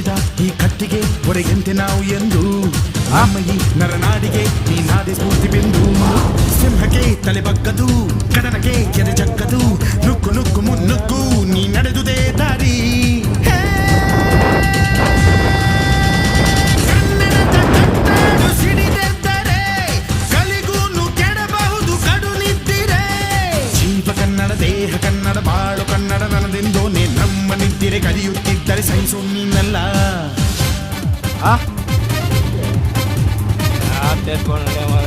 ಬಿಚ್ಚಿದ ಈ ಕತ್ತಿಗೆ ಹೊರಗೆಂತೆ ನಾವು ಎಂದು ನಮ್ಮ ಈ ನರನಾಡಿಗೆ ನೀನಾದೆ ಸ್ಫೂರ್ತಿ ಬಿಂದು ಸಿಂಹಕ್ಕೆ ತಲೆ ಬಗ್ಗದು ಕಡನಕ್ಕೆ ಎದೆ ಜಕ್ಕದು ನುಕ್ಕು ನುಕ್ಕು ಮುನ್ನುಕ್ಕು ನೀ ನಡೆದುದೇ ದಾರಿ ಸಿಡಿದೆದ್ದರೆ ಕಲಿಗೂನು ಕೆಡಬಹುದು ಕಡು ನಿದ್ದಿರೆ ಜೀವ ಕನ್ನಡ ದೇಹ ಕನ್ನಡ ಬಾಳು ಕನ್ನಡ ನನದೆಂದೋನೆ ನಮ್ಮ ನಿದ್ದಿರೆ ಕಲಿಯುತ್ತಿದ್ದರೆ ಸಹಿಸು ನೀನಲ್ಲ ಸೇರ್ಕೊಂಡು